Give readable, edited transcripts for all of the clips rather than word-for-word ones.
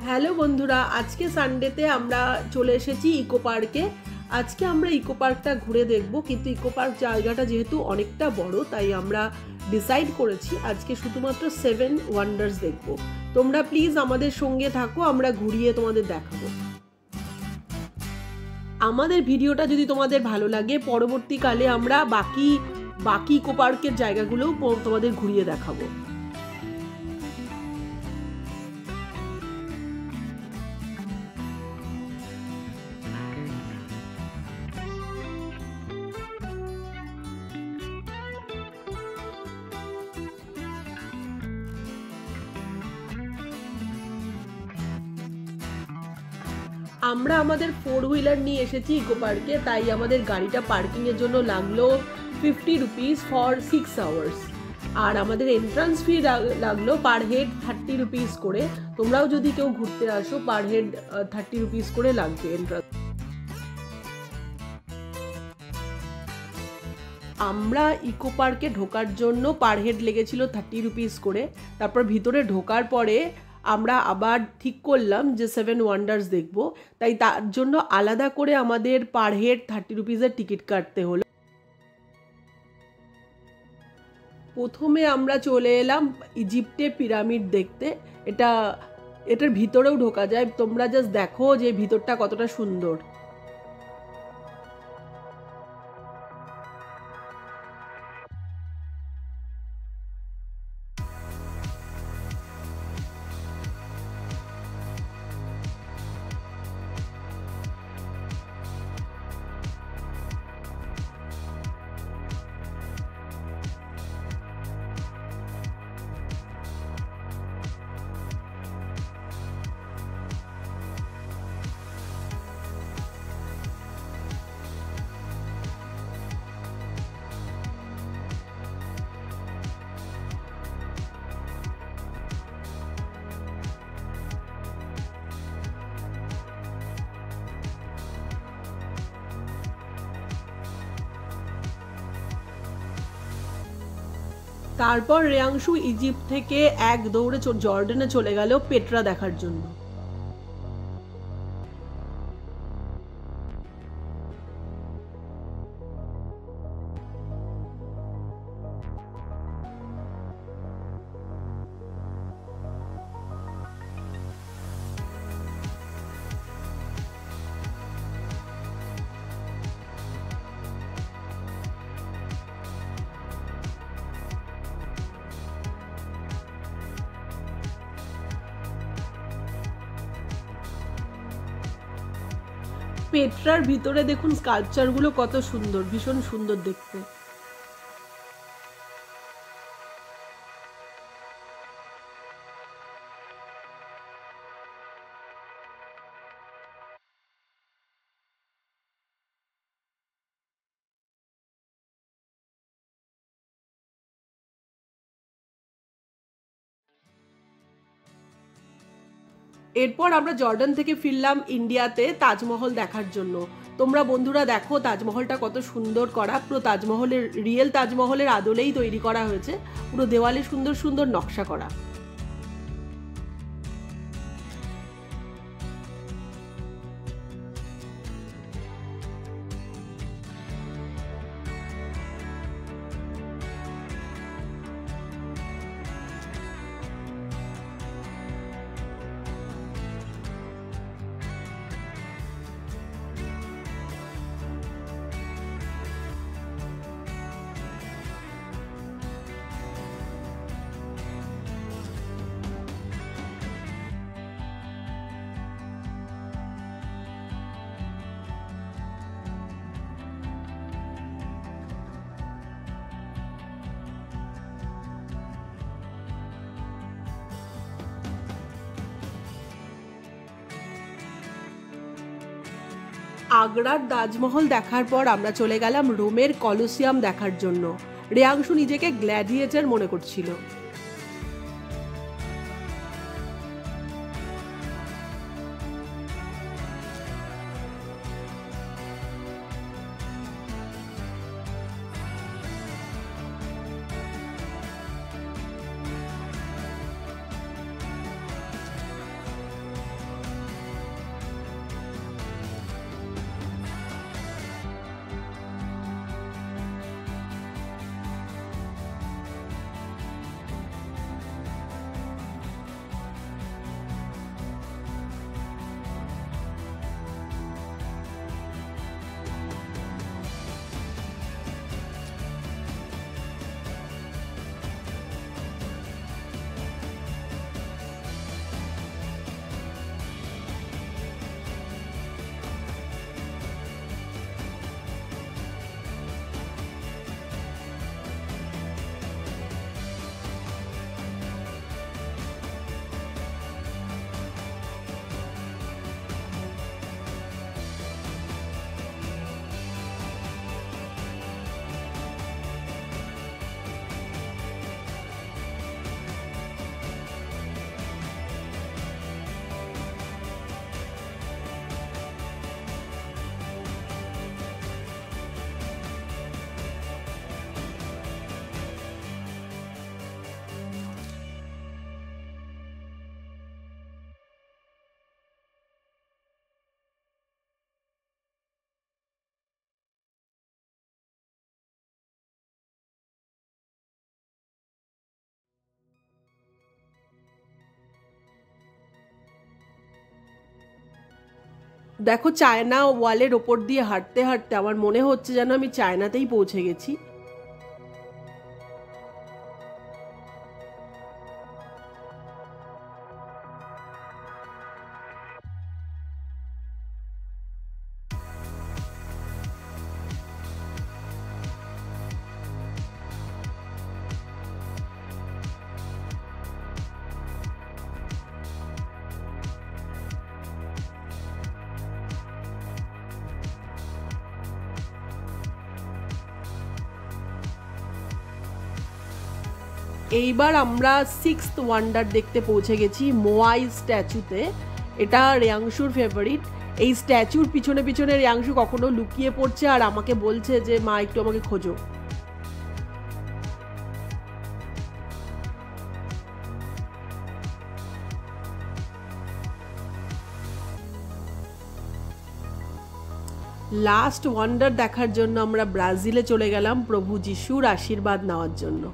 Hello বন্ধুরা, আজকে সানডেতে আমরা চলে এসেছি ইকো পার্কে। আজকে আমরা ইকো পার্কটা ঘুরে দেখব, কিন্তু ইকো পার্ক জায়গাটা যেহেতু অনেকটা বড়, তাই আমরা ডিসাইড করেছি আজকে শুধুমাত্র 7 ওয়ান্ডার্স দেখব। তোমরা প্লিজ আমাদের সঙ্গে থাকো, আমরা ঘুরিয়ে তোমাদের দেখাবো। আমাদের ভিডিওটা যদি তোমাদের ভালো লাগে, পরবর্তীকালে আমরা বাকি ইকো পার্কের জায়গাগুলোও তোমাদের ঘুরিয়ে দেখাবো। আমরা আমাদের 4 হুইলার নিয়ে এসেছি ইকো পার্কে, তাই আমাদের গাড়িটা পার্কিংয়ের জন্য লাগলো 50 রুপিস ফর 6 আওয়ার্স। আর আমাদের এন্ট্রান্স ফি লাগলো পার হেড 30 রুপিস করে। তোমরাও যদি কেউ ঘুরতে আসো, পার হেড 30 রুপিস করে লাগবে এন্ট্রান্স। আমরা ইকো পার্কে ঢোকার জন্য পার হেড লেগেছিল 30 রুপিস করে। তারপর ভিতরে ঢোকার পরে আমরা আবার ঠিক করলাম যে 7 ওয়ান্ডার্স দেখব, তাই তার জন্য আলাদা করে আমাদের পার হেড 30 রুপিসের টিকিট কাটতে হলো। প্রথমে আমরা চলে এলাম ইজিপ্টে পিরামিড দেখতে। এটার ভিতরেও ঢোকা যায়, তোমরা জাস্ট দেখো যে ভিতরটা কতটা সুন্দর। তারপর রেয়াংশু ইজিপ্ট থেকে এক দৌড়ে জর্ডানে চলে গেল পেট্রা দেখার জন্য। পেট্রার ভিতরে দেখুন স্কাল্পচারগুলো কত সুন্দর, ভীষণ সুন্দর দেখতে। এরপর আমরা জর্ডান থেকে ফিরলাম ইন্ডিয়াতে তাজমহল দেখার জন্য। তোমরা বন্ধুরা দেখো তাজমহলটা কত সুন্দর করা, পুরো তাজমহলের রিয়েল তাজমহলের আদলেই তৈরি করা হয়েছে, পুরো দেওয়ালে সুন্দর সুন্দর নকশা করা। আগ্রার তাজমহল দেখার পর আমরা চলে গেলাম রোমের কলোসিয়াম দেখার জন্য। রেয়াংশু নিজেকে গ্ল্যাডিয়েটর মনে করছিল। দেখো চায়না ওয়ালের ওপর দিয়ে হাঁটতে হাঁটতে আমার মনে হচ্ছে যেন আমি চায়নাতেই পৌঁছে গেছি। এইবার আমরা 6th ওয়ান্ডার দেখতে পৌঁছে গেছি, মোয়াই স্ট্যাচুতে। এটা রেয়াংশুর ফেভারিট। এই স্ট্যাচুর পিছনে পিছনে রেয়াংশু কখনো লুকিয়ে পড়ছে আর আমাকে বলছে যে মা একটু আমাকে খোঁজো। লাস্ট ওয়ান্ডার দেখার জন্য আমরা ব্রাজিলে চলে গেলাম প্রভু যিশুর আশীর্বাদ নেওয়ার জন্য।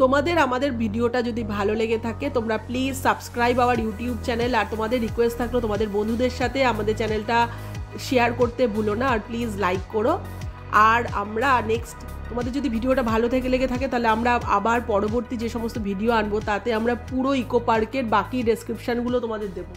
তোমাদের আমাদের ভিডিওটা যদি ভালো লেগে থাকে তোমরা please subscribe our YouTube channel, আর তোমাদের রিকোয়েস্ট থাকলো তোমাদের বন্ধুদের সাথে আমাদের চ্যানেলটা শেয়ার করতে ভুলো না, আর প্লিজ লাইক করো। আর আমরা নেক্সট, তোমাদের যদি ভিডিওটা ভালো থেকে লেগে থাকে তাহলে আমরা আবার পরবর্তী যে সমস্ত ভিডিও আনবো তাতে আমরা পুরো ইকো পার্কের বাকি ডেসক্রিপশানগুলো তোমাদের দেবো।